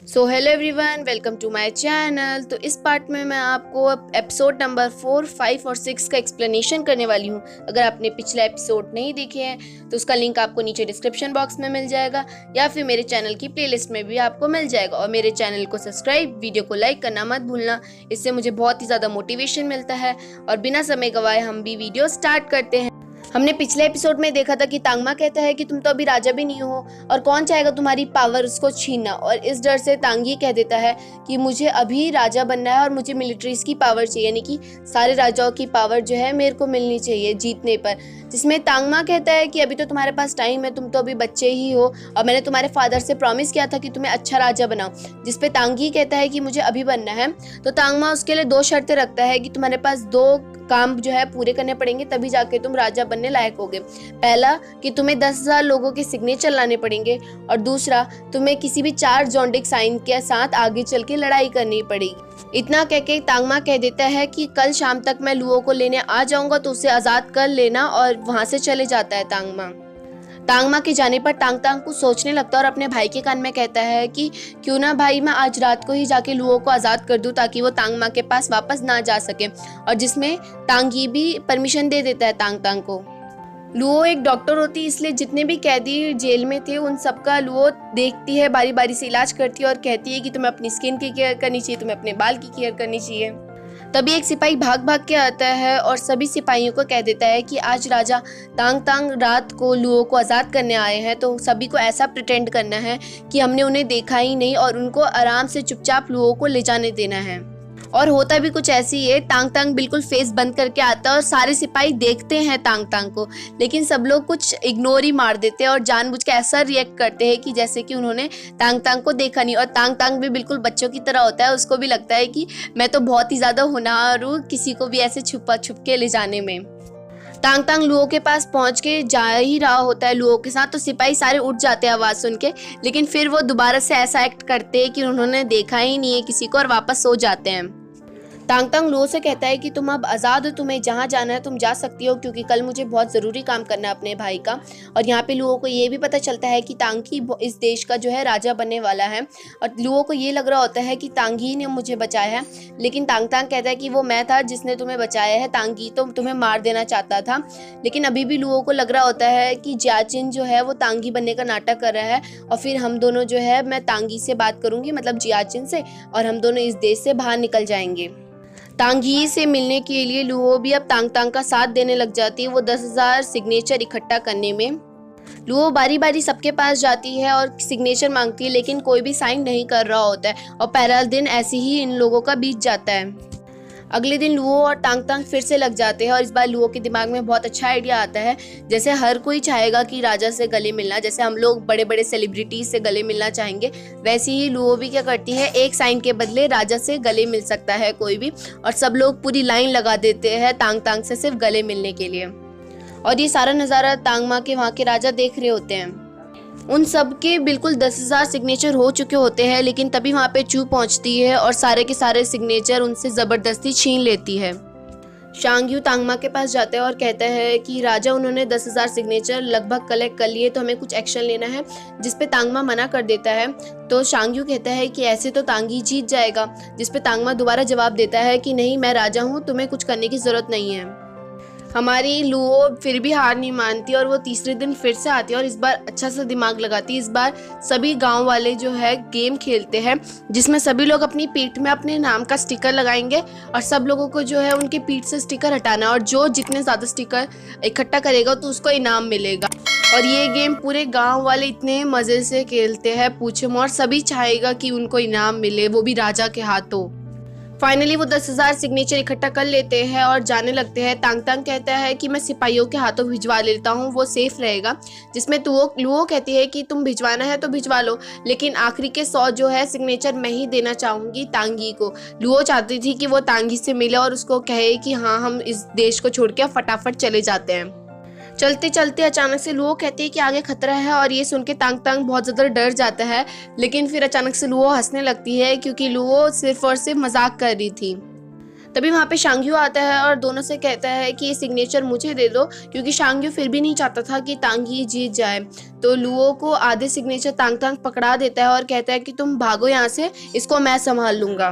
So hello everyone, welcome to my channel. तो इस part में मैं आपको एपिसोड नंबर 4, 5 और 6 का एक्सप्लेनेशन करने वाली हूँ। अगर आपने पिछला एपिसोड नहीं देखे हैं तो उसका लिंक आपको नीचे डिस्क्रिप्शन बॉक्स में मिल जाएगा या फिर मेरे चैनल की प्लेलिस्ट में भी आपको मिल जाएगा। और मेरे चैनल को सब्सक्राइब, वीडियो को लाइक करना मत भूलना, इससे मुझे बहुत ही ज़्यादा मोटिवेशन मिलता है। और बिना समय गवाए हम भी वीडियो स्टार्ट करते हैं। हमने पिछले एपिसोड में देखा था कि तांगमा कहता है कि तुम तो अभी राजा भी नहीं हो और कौन चाहेगा तुम्हारी पावर उसको छीनना। और इस डर से तांगी कह देता है कि मुझे अभी राजा बनना है और मुझे मिलिट्रीज की पावर चाहिए, यानी कि सारे राजाओं की पावर जो है मेरे को मिलनी चाहिए जीतने पर। जिसमें तांगमा कहता है कि अभी तो तुम्हारे पास टाइम है, तुम तो अभी बच्चे ही हो और मैंने तुम्हारे फादर से प्रॉमिस किया था कि तुम्हें अच्छा राजा बनाऊं। जिसपे तांगी कहता है कि मुझे अभी बनना है। तो तांगमा उसके लिए 2 शर्तें रखता है कि तुम्हारे पास 2 काम जो है पूरे करने पड़ेंगे, तभी जाके तुम राजा बनने लायक होगे। पहला कि तुम्हें 10,000 लोगों के सिग्नेचर लाने पड़ेंगे और दूसरा तुम्हें किसी भी 4 जोडिक साइन के साथ आगे चल के लड़ाई करनी पड़ेगी। इतना कह के तांगमा कह देता है कि कल शाम तक मैं लुओ को लेने आ जाऊंगा, तो उसे आजाद कर लेना। और वहां से चले जाता है तांगमा के जाने पर तांग कुछ सोचने लगता है और अपने भाई के कान में कहता है कि क्यों ना भाई मैं आज रात को ही जाके लुओ को आज़ाद कर दूं ताकि वो तांगमा के पास वापस ना जा सके। और जिसमें तांगी भी परमिशन दे देता है तांग को। लुओ एक डॉक्टर होती है, इसलिए जितने भी कैदी जेल में थे उन सबका लुओ देखती है, बारी बारी से इलाज करती है और कहती है कि तुम्हें अपनी स्किन की केयर करनी चाहिए, तुम्हें अपने बाल की केयर करनी चाहिए। तभी एक सिपाही भाग भाग के आता है और सभी सिपाहियों को कह देता है कि आज राजा तांग रात को लुओ को आज़ाद करने आए हैं, तो सभी को ऐसा प्रिटेंड करना है कि हमने उन्हें देखा ही नहीं और उनको आराम से चुपचाप लुओ को ले जाने देना है। और होता भी कुछ ऐसी है, तांग बिल्कुल फेस बंद करके आता है और सारे सिपाही देखते हैं तांग को, लेकिन सब लोग कुछ इग्नोर ही मार देते हैं और जानबूझ के ऐसा रिएक्ट करते हैं कि जैसे कि उन्होंने तांग को देखा नहीं। और तांग भी बिल्कुल बच्चों की तरह होता है, उसको भी लगता है कि मैं तो बहुत ही ज़्यादा होनहार हूँ किसी को भी ऐसे छुप के ले जाने में। तांग लुओ के पास पहुंच के जा ही रहा होता है लुओ के साथ, तो सिपाही सारे उठ जाते हैं आवाज़ सुन के, लेकिन फिर वो दोबारा से ऐसा एक्ट करते हैं कि उन्होंने देखा ही नहीं है किसी को और वापस सो जाते हैं। तांग लुओ से कहता है कि तुम अब आज़ाद हो, तुम्हें जहाँ जाना है तुम जा सकती हो, क्योंकि कल मुझे बहुत ज़रूरी काम करना है अपने भाई का। और यहाँ पे लुओ को ये भी पता चलता है कि तांगी इस देश का जो है राजा बनने वाला है। और लुओ को ये लग रहा होता है कि तांगी ने मुझे बचाया है, लेकिन तांग कहता है कि वो मैं था जिसने तुम्हें बचाया है, तांगी तो तुम्हें मार देना चाहता था। लेकिन अभी भी लुओ को लग रहा होता है कि जियाचिन जो है वो तांगी बनने का नाटक कर रहा है और फिर हम दोनों जो है, मैं तांगी से बात करूँगी, मतलब जियाचिन से, और हम दोनों इस देश से बाहर निकल जाएंगे। तांगी से मिलने के लिए लुओ भी अब तांग का साथ देने लग जाती है, वो 10,000 सिग्नेचर इकट्ठा करने में। लुओ बारी बारी सबके पास जाती है और सिग्नेचर मांगती है, लेकिन कोई भी साइन नहीं कर रहा होता है और पहला दिन ऐसे ही इन लोगों का बीत जाता है। अगले दिन लुओ और तांग फिर से लग जाते हैं और इस बार लुओ के दिमाग में बहुत अच्छा आइडिया आता है। जैसे हर कोई चाहेगा कि राजा से गले मिलना, जैसे हम लोग बड़े बड़े सेलिब्रिटीज से गले मिलना चाहेंगे, वैसे ही लुओ भी क्या करती है, एक साइन के बदले राजा से गले मिल सकता है कोई भी, और सब लोग पूरी लाइन लगा देते हैं तांग से सिर्फ गले मिलने के लिए। और ये सारा नज़ारा तांगमा के वहाँ के राजा देख रहे होते हैं। उन सब के बिल्कुल 10,000 सिग्नेचर हो चुके होते हैं, लेकिन तभी वहाँ पे चू पहुँचती है और सारे के सारे सिग्नेचर उनसे ज़बरदस्ती छीन लेती है। शांगयू तांगमा के पास जाता है और कहता है कि राजा उन्होंने 10,000 सिग्नेचर लगभग कलेक्ट कर लिए, तो हमें कुछ एक्शन लेना है। जिस पे तांगमा मना कर देता है, तो शांगयू कहता है कि ऐसे तो तांगी जीत जाएगा। जिस पे तांगमा दोबारा जवाब देता है कि नहीं, मैं राजा हूँ, तुम्हें कुछ करने की ज़रूरत नहीं है। हमारी लुओ फिर भी हार नहीं मानती और वो तीसरे दिन फिर से आती है और इस बार अच्छा सा दिमाग लगाती है। इस बार सभी गांव वाले जो है गेम खेलते हैं, जिसमें सभी लोग अपनी पीठ में अपने नाम का स्टिकर लगाएंगे और सब लोगों को जो है उनके पीठ से स्टिकर हटाना है, और जो जितने ज़्यादा स्टिकर इकट्ठा करेगा तो उसको इनाम मिलेगा। और ये गेम पूरे गांव वाले इतने मज़े से खेलते हैं पूछो मत, और सभी चाहेगा कि उनको इनाम मिले, वो भी राजा के हाथों। फाइनली वो 10,000 सिग्नेचर इकट्ठा कर लेते हैं और जाने लगते हैं। तांग कहता है कि मैं सिपाहियों के हाथों भिजवा लेता हूँ, वो सेफ रहेगा। जिसमें लुओ कहती है कि तुम भिजवाना है तो भिजवा लो, लेकिन आखिरी के 100 जो है सिग्नेचर मैं ही देना चाहूँगी तांगी को। लुओ चाहती थी कि वो तांगी से मिले और उसको कहे कि हाँ, हम इस देश को छोड़ के फटाफट चले जाते हैं। चलते चलते अचानक से लुओ कहती है कि आगे खतरा है, और ये सुन के तांग बहुत ज़्यादा डर जाता है। लेकिन फिर अचानक से लुओ हंसने लगती है, क्योंकि लुओ सिर्फ और सिर्फ मजाक कर रही थी। तभी वहाँ पे शांग्यू आता है और दोनों से कहता है कि ये सिग्नेचर मुझे दे दो, क्योंकि शांग्यू फिर भी नहीं चाहता था कि तांगी जीत जाए। तो लुओ को आधे सिग्नेचर तांग तांग पकड़ा देता है और कहता है कि तुम भागो यहाँ से, इसको मैं संभाल लूँगा।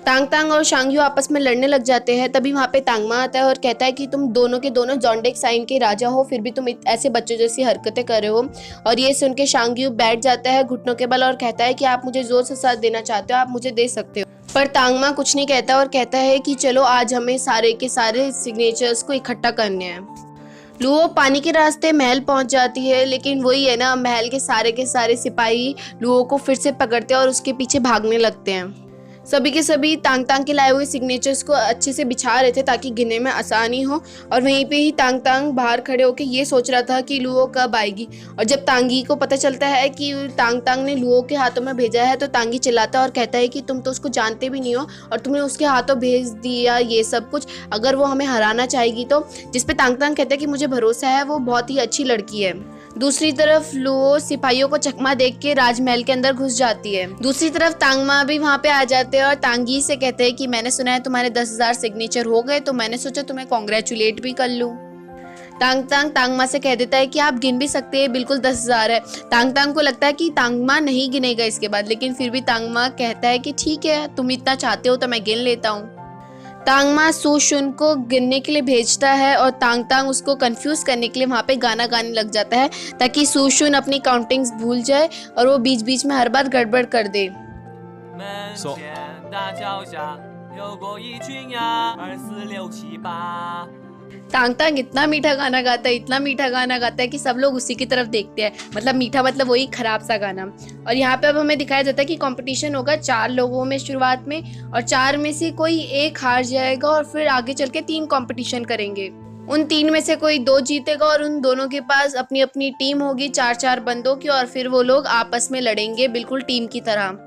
तांग तांग और शांग्यू आपस में लड़ने लग जाते हैं। तभी वहाँ पे तांगमा आता है और कहता है कि तुम दोनों के दोनों जोंडेक साइन के राजा हो, फिर भी तुम ऐसे बच्चों जैसी हरकतें कर रहे हो। और ये सुन के शांग्यू बैठ जाता है घुटनों के बल और कहता है कि आप मुझे जोर से साथ देना चाहते हो, आप मुझे दे सकते हो। पर तांगमा कुछ नहीं कहता और कहता है कि चलो आज हमें सारे के सारे सिग्नेचर्स को इकट्ठा करने हैं। लुओ पानी के रास्ते महल पहुंच जाती है, लेकिन वही है ना, महल के सारे सिपाही लुओ को फिर से पकड़ते हैं और उसके पीछे भागने लगते हैं। सभी के सभी तांग तांग के लाए हुए सिग्नेचर्स को अच्छे से बिछा रहे थे ताकि गिनने में आसानी हो। और वहीं पे ही तांग तांग बाहर खड़े होकर ये सोच रहा था कि लुओ कब आएगी। और जब तांगी को पता चलता है कि तांग तांग ने लुओ के हाथों में भेजा है, तो तांगी चिल्लाता है और कहता है कि तुम तो उसको जानते भी नहीं हो और तुमने उसके हाथों भेज दिया ये सब कुछ, अगर वो हमें हराना चाहेगी तो। जिस पे तांग तांग कहता है कि मुझे भरोसा है, वो बहुत ही अच्छी लड़की है। दूसरी तरफ लुओ सिपाहियों को चकमा देख के राजमहल के अंदर घुस जाती है। दूसरी तरफ तांगमा भी वहाँ पे आ जाते हैं और तांगी से कहते हैं कि मैंने सुना है तुम्हारे 10,000 सिग्नेचर हो गए, तो मैंने सोचा तुम्हें कॉन्ग्रेचुलेट भी कर लूँ। तांग तांग तांगमा से कह देता है कि आप गिन भी सकते हैं, बिल्कुल 10,000 है। तांग तांग को लगता है कि तांगमा नहीं गिनेगा इसके बाद, लेकिन फिर भी तांगमा कहता है कि ठीक है, तुम इतना चाहते हो तो मैं गिन लेता हूँ। तांगमा सू शुन को गिनने के लिए भेजता है और तांग तांग उसको कंफ्यूज करने के लिए वहाँ पे गाना गाने लग जाता है ताकि सू शुन अपनी काउंटिंग्स भूल जाए और वो बीच बीच में हर बार गड़बड़ कर दे। तांग तांग इतना मीठा गाना गाता है, इतना मीठा गाना गाता है कि सब लोग उसी की तरफ देखते हैं। मतलब मीठा मतलब वही खराब सा गाना। और यहाँ पे अब हमें दिखाया जाता है कि कंपटीशन होगा 4 लोगों में शुरुआत में, और 4 में से कोई एक हार जाएगा और फिर आगे चल के 3 कंपटीशन करेंगे। उन 3 में से कोई 2 जीतेगा और उन दोनों के पास अपनी अपनी टीम होगी 4-4 बंदों की, और फिर वो लोग आपस में लड़ेंगे बिल्कुल टीम की तरह।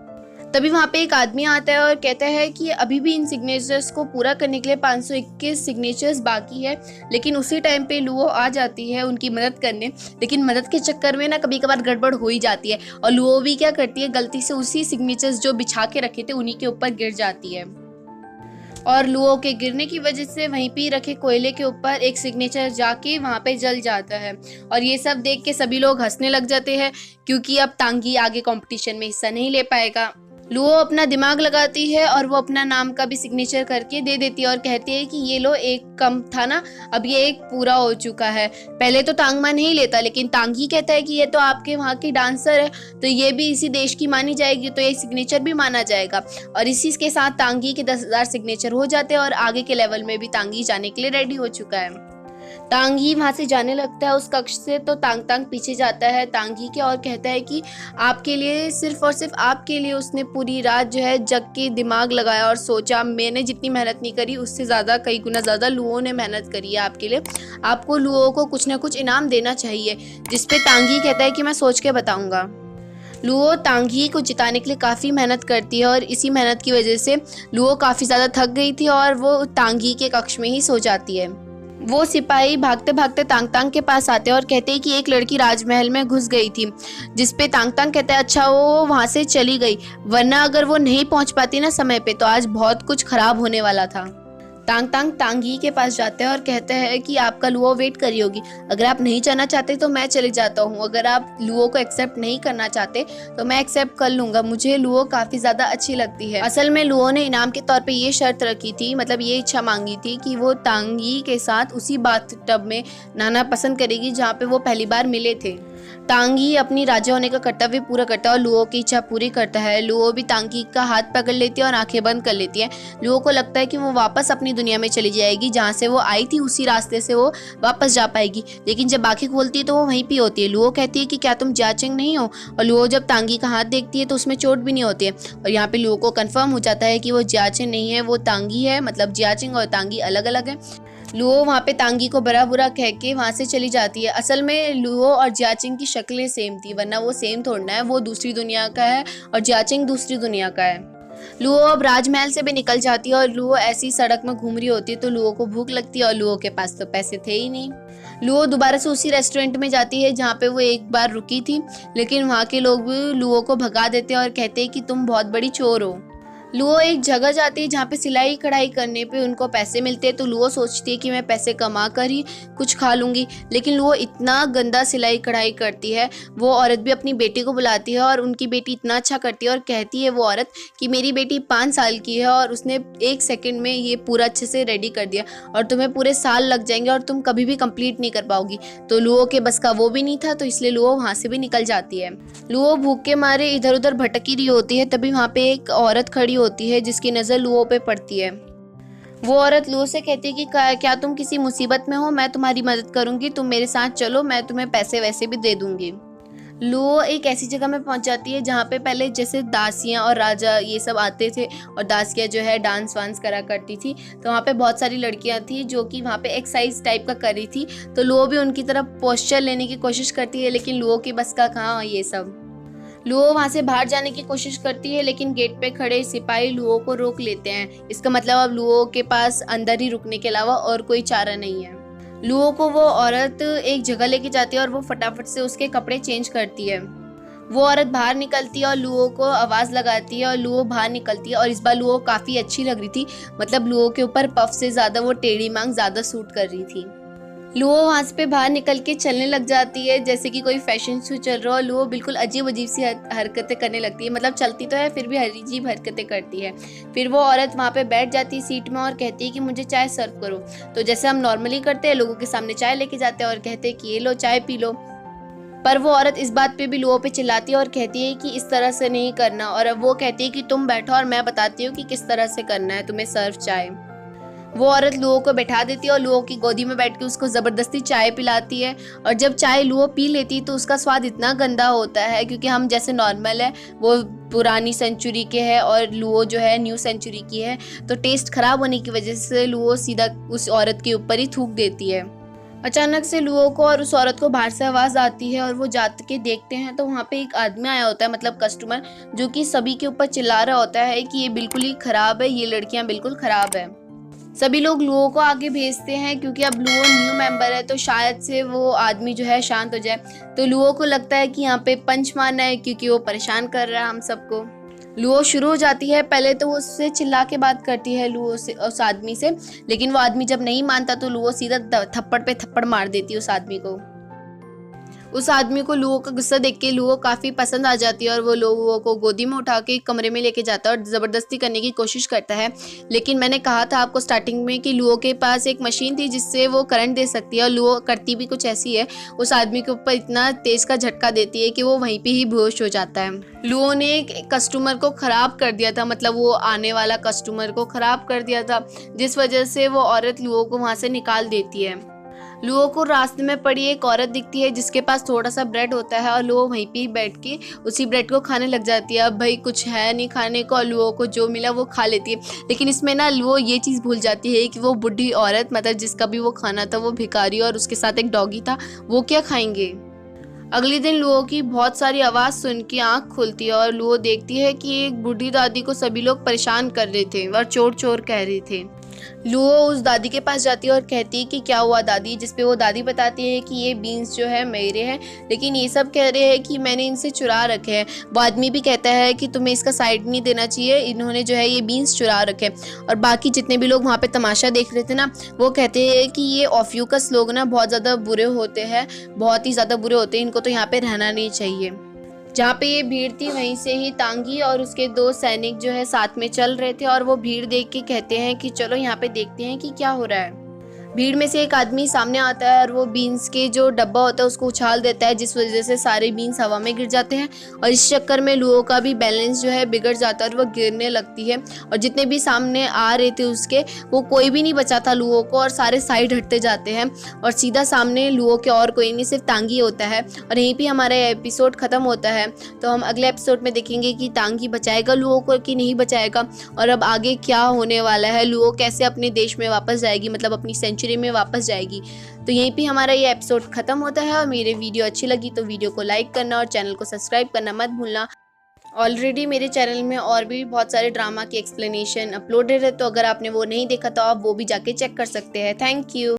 तभी वहाँ पे एक आदमी आता है और कहता है कि अभी भी इन सिग्नेचर्स को पूरा करने के लिए 521 सिग्नेचर्स बाकी है। लेकिन उसी टाइम पे लुओ आ जाती है उनकी मदद करने, लेकिन मदद के चक्कर में ना कभी कभार गड़बड़ हो ही जाती है और लुओ भी क्या करती है, गलती से उसी सिग्नेचर्स जो बिछा के रखे थे उन्हीं के ऊपर गिर जाती है। और लुओ के गिरने की वजह से वहीं पे रखे कोयले के ऊपर एक सिग्नेचर जाके वहाँ पे जल जाता है। और ये सब देख के सभी लोग हंसने लग जाते हैं, क्योंकि अब तांगी आगे कंपटीशन में हिस्सा नहीं ले पाएगा। लुओ अपना दिमाग लगाती है और वो अपना नाम का भी सिग्नेचर करके दे देती है और कहती है कि ये लो, एक कम था ना, अब ये एक पूरा हो चुका है। पहले तो तांगमा नहीं लेता, लेकिन तांगी कहता है कि ये तो आपके वहाँ की डांसर है, तो ये भी इसी देश की मानी जाएगी, तो ये सिग्नेचर भी माना जाएगा। और इसी के साथ तांगी के 10,000 सिग्नेचर हो जाते हैं और आगे के लेवल में भी तांगी जाने के लिए रेडी हो चुका है। तांगी वहाँ से जाने लगता है उस कक्ष से, तो तांग तांग पीछे जाता है तांगी के और कहता है कि आपके लिए, सिर्फ और सिर्फ आपके लिए उसने पूरी रात जो है जग के दिमाग लगाया और सोचा। मैंने जितनी मेहनत नहीं करी उससे ज़्यादा, कई गुना ज़्यादा लुओ ने मेहनत करी है आपके लिए। आपको लुओ को कुछ ना कुछ इनाम देना चाहिए। जिस पे तांगी कहता है कि मैं सोच के बताऊँगा। लुओ तांगी को जिताने के लिए काफ़ी मेहनत करती है और इसी मेहनत की वजह से लुओ काफ़ी ज़्यादा थक गई थी और वो तांगी के कक्ष में ही सो जाती है। वो सिपाही भागते भागते तांग तांग के पास आते हैं और कहते हैं कि एक लड़की राजमहल में घुस गई थी। जिस पे तांग तांग कहता है अच्छा वो वहाँ से चली गई, वरना अगर वो नहीं पहुँच पाती ना समय पे तो आज बहुत कुछ खराब होने वाला था। तांग तांग तांगी के पास जाते हैं और कहते हैं कि आपका लुओ वेट करी होगी, अगर आप नहीं जाना चाहते तो मैं चले जाता हूँ, अगर आप लुओ को एक्सेप्ट नहीं करना चाहते तो मैं एक्सेप्ट कर लूँगा, मुझे लुओ काफ़ी ज़्यादा अच्छी लगती है। असल में लुओ ने इनाम के तौर पे ये शर्त रखी थी, मतलब ये इच्छा मांगी थी कि वो तांगी के साथ उसी बाथटब में नहाना पसंद करेगी जहाँ पे वो पहली बार मिले थे। तांगी अपनी राजा होने का कर्तव्य पूरा करता है और लुओ की इच्छा पूरी करता है। लुओ भी तांगी का हाथ पकड़ लेती है और आंखें बंद कर लेती है। लुओ को लगता है कि वो वापस अपनी दुनिया में चली जाएगी, जहाँ से वो आई थी उसी रास्ते से वो वापस जा पाएगी। लेकिन जब आंखें खोलती है तो वो वहीं पे होती है। लुओ कहती है कि क्या तुम जियाचेंग नहीं हो? और लुओ जब तांगी का हाथ देखती है तो उसमें चोट भी नहीं होती है। और यहाँ पे लुओ को कन्फर्म हो जाता है कि वो जियाचेंग नहीं है, वो तांगी है। मतलब जियाचेंग और तांगी अलग अलग है। लुओ वहाँ पे तांगी को बुरा बुरा कह के वहाँ से चली जाती है। असल में लुओ और जियाचिंग की शक्लें सेम थी, वरना वो सेम थोड़ना है, वो दूसरी दुनिया का है और जियाचिंग दूसरी दुनिया का है। लुओ अब राजमहल से भी निकल जाती है और लुओ ऐसी सड़क में घूम रही होती है तो लुओ को भूख लगती है और लुओ के पास तो पैसे थे ही नहीं। लुओ दोबारा से उसी रेस्टोरेंट में जाती है जहाँ पे वो एक बार रुकी थी, लेकिन वहाँ के लोग भी लुओ को भगा देते हैं और कहते हैं कि तुम बहुत बड़ी चोर हो। लुओ एक जगह जाती है जहाँ पे सिलाई कढ़ाई करने पे उनको पैसे मिलते हैं, तो लुओ सोचती है कि मैं पैसे कमा कर ही कुछ खा लूँगी, लेकिन लुओ इतना गंदा सिलाई कढ़ाई करती है। वो औरत भी अपनी बेटी को बुलाती है और उनकी बेटी इतना अच्छा करती है और कहती है वो औरत कि मेरी बेटी 5 साल की है और उसने 1 सेकंड में ये पूरा अच्छे से रेडी कर दिया और तुम्हें पूरे साल लग जाएंगे और तुम कभी भी कंप्लीट नहीं कर पाओगी। तो लुओ के बस का वो भी नहीं था, तो इसलिए लुओ वहाँ से भी निकल जाती है। लुओ भूख के मारे इधर उधर भटकी रही होती है, तभी वहाँ पे एक औरत खड़ी होती है जिसकी नज़र लुओ पे पड़ती है। वो औरत लुओ से कहती है कि क्या तुम किसी मुसीबत में हो, मैं तुम्हारी मदद करूंगी, तुम मेरे साथ चलो, मैं तुम्हें पैसे वैसे भी दे दूंगी। लुओ एक ऐसी जगह में पहुंच जाती है जहाँ पे पहले जैसे दासियाँ और राजा ये सब आते थे और दासियाँ जो है डांस वांस करा करती थी, तो वहाँ पे बहुत सारी लड़कियाँ थी जो कि वहाँ पे एक्सरसाइज टाइप का कर रही थी। तो लुओ भी उनकी तरफ पोस्चर लेने की कोशिश करती है, लेकिन लुओ की बस का कहाँ ये सब। लुओ वहाँ से बाहर जाने की कोशिश करती है, लेकिन गेट पे खड़े सिपाही लुओ को रोक लेते हैं। इसका मतलब अब लुओ के पास अंदर ही रुकने के अलावा और कोई चारा नहीं है। लुओ को वो औरत एक जगह लेके जाती है और वो फटाफट से उसके कपड़े चेंज करती है। वो औरत बाहर निकलती है और लुओ को आवाज़ लगाती है और लुओ बाहर निकलती है और इस बार लुओ काफ़ी अच्छी लग रही थी, मतलब लुओ के ऊपर पफ से ज़्यादा वो टेढ़ी मांग ज़्यादा सूट कर रही थी। लुओ वहाँ से बाहर निकल के चलने लग जाती है जैसे कि कोई फैशन शो चल रहा हो। लुओ बिल्कुल अजीब अजीब सी हरकतें करने लगती है, मतलब चलती तो है फिर भी अजीब हरकतें करती है। फिर वो औरत वहाँ पे बैठ जाती है सीट में और कहती है कि मुझे चाय सर्व करो। तो जैसे हम नॉर्मली करते हैं, लोगों के सामने चाय लेके जाते हैं और कहते हैं कि ये लो चाय पी लो। पर वो औरत इस बात पे भी लुओ पे चिल्लाती है और कहती है कि इस तरह से नहीं करना, और अब वो कहती है कि तुम बैठो और मैं बताती हूँ कि किस तरह से करना है तुम्हें सर्व चाय। वो औरत लुओ को बैठा देती है और लुओ की गोदी में बैठ के उसको ज़बरदस्ती चाय पिलाती है। और जब चाय लुओ पी लेती है तो उसका स्वाद इतना गंदा होता है, क्योंकि हम जैसे नॉर्मल है वो पुरानी सेंचुरी के है और लुओ जो है न्यू सेंचुरी की है, तो टेस्ट ख़राब होने की वजह से लुओ सीधा उस औरत के ऊपर ही थूक देती है। अचानक से लुओ को और उस औरत को बाहर से आवाज़ आती है और वो जात के देखते हैं तो वहाँ पे एक आदमी आया होता है, मतलब कस्टमर, जो कि सभी के ऊपर चिल्ला रहा होता है कि ये बिल्कुल ही ख़राब है, ये लड़कियाँ बिल्कुल ख़राब है। सभी लोग लुओ को आगे भेजते हैं क्योंकि अब लुओ न्यू मेंबर है, तो शायद से वो आदमी जो है शांत हो जाए। तो लुओ को लगता है कि यहाँ पे पंच मारना है क्योंकि वो परेशान कर रहा है हम सबको। लुओ शुरू हो जाती है, पहले तो वो उससे चिल्ला के बात करती है लुओ से, उस आदमी से, लेकिन वो आदमी जब नहीं मानता तो लुओ सीधा थप्पड़ पे थप्पड़ मार देती है उस आदमी को। उस आदमी को लुओ का गुस्सा देख के लुओ काफ़ी पसंद आ जाती है और वो लुओ को गोदी में उठा के कमरे में लेके जाता है और ज़बरदस्ती करने की कोशिश करता है। लेकिन मैंने कहा था आपको स्टार्टिंग में कि लुओ के पास एक मशीन थी जिससे वो करंट दे सकती है, और लुओ करती भी कुछ ऐसी है, उस आदमी के ऊपर इतना तेज़ का झटका देती है कि वो वहीं पर ही बेहोश हो जाता है। लुओ ने एक कस्टमर को ख़राब कर दिया था, मतलब वो आने वाला कस्टमर को ख़राब कर दिया था, जिस वजह से वो औरत लुओ को वहाँ से निकाल देती है। लुओ को रास्ते में पड़ी एक औरत दिखती है जिसके पास थोड़ा सा ब्रेड होता है और लुओ वहीं पे बैठ के उसी ब्रेड को खाने लग जाती है। अब भाई कुछ है नहीं खाने को, लुओ को जो मिला वो खा लेती है, लेकिन इसमें ना लुओ ये चीज़ भूल जाती है कि वो बुढ़ी औरत, मतलब जिसका भी वो खाना था, वो भिखारी और उसके साथ एक डॉगी था, वो क्या खाएंगे। अगले दिन लुओ की बहुत सारी आवाज़ सुन के आँख खुलती है और लुओ देखती है कि एक बूढ़ी दादी को सभी लोग परेशान कर रहे थे और चोर चोर कह रहे थे। लुओ उस दादी के पास जाती है और कहती है कि क्या हुआ दादी, जिसपे वो दादी बताती है कि ये बीन्स जो है मेरे हैं, लेकिन ये सब कह रहे हैं कि मैंने इनसे चुरा रखे हैं। वो आदमी भी कहता है कि तुम्हें इसका साइड नहीं देना चाहिए, इन्होंने जो है ये बीन्स चुरा रखे हैं। और बाकी जितने भी लोग वहाँ पे तमाशा देख रहे थे ना, वो कहते हैं कि ये ऑफ्यूकस लोग ना बहुत ज़्यादा बुरे होते हैं, बहुत ही ज़्यादा बुरे होते हैं, इनको तो यहाँ पे रहना नहीं चाहिए। जहाँ पे ये भीड़ थी वहीं से ही तांगी और उसके 2 सैनिक जो है साथ में चल रहे थे और वो भीड़ देख के कहते हैं कि चलो यहाँ पे देखते हैं कि क्या हो रहा है। भीड़ में से एक आदमी सामने आता है और वो बीन्स के जो डब्बा होता है उसको उछाल देता है, जिस वजह से सारे बीन्स हवा में गिर जाते हैं और इस चक्कर में लुओ का भी बैलेंस जो है बिगड़ जाता है और वो गिरने लगती है। और जितने भी सामने आ रहे थे उसके, वो कोई भी नहीं बचा था लुओ को और सारे साइड हटते जाते हैं और सीधा सामने लुओ के और कोई नहीं, सिर्फ तांगी होता है। और यहीं पर हमारा एपिसोड ख़त्म होता है। तो हम अगले एपिसोड में देखेंगे कि तांगी बचाएगा लुओ को कि नहीं बचाएगा, और अब आगे क्या होने वाला है, लुओ कैसे अपने देश में वापस जाएगी, मतलब अपनी सेंचुरी में वापस जाएगी। तो यहीं पे हमारा ये एपिसोड खत्म होता है। और मेरे वीडियो अच्छी लगी तो वीडियो को लाइक करना और चैनल को सब्सक्राइब करना मत भूलना। ऑलरेडी मेरे चैनल में और भी बहुत सारे ड्रामा की एक्सप्लेनेशन अपलोडेड है, तो अगर आपने वो नहीं देखा तो आप वो भी जाके चेक कर सकते हैं। Thank you.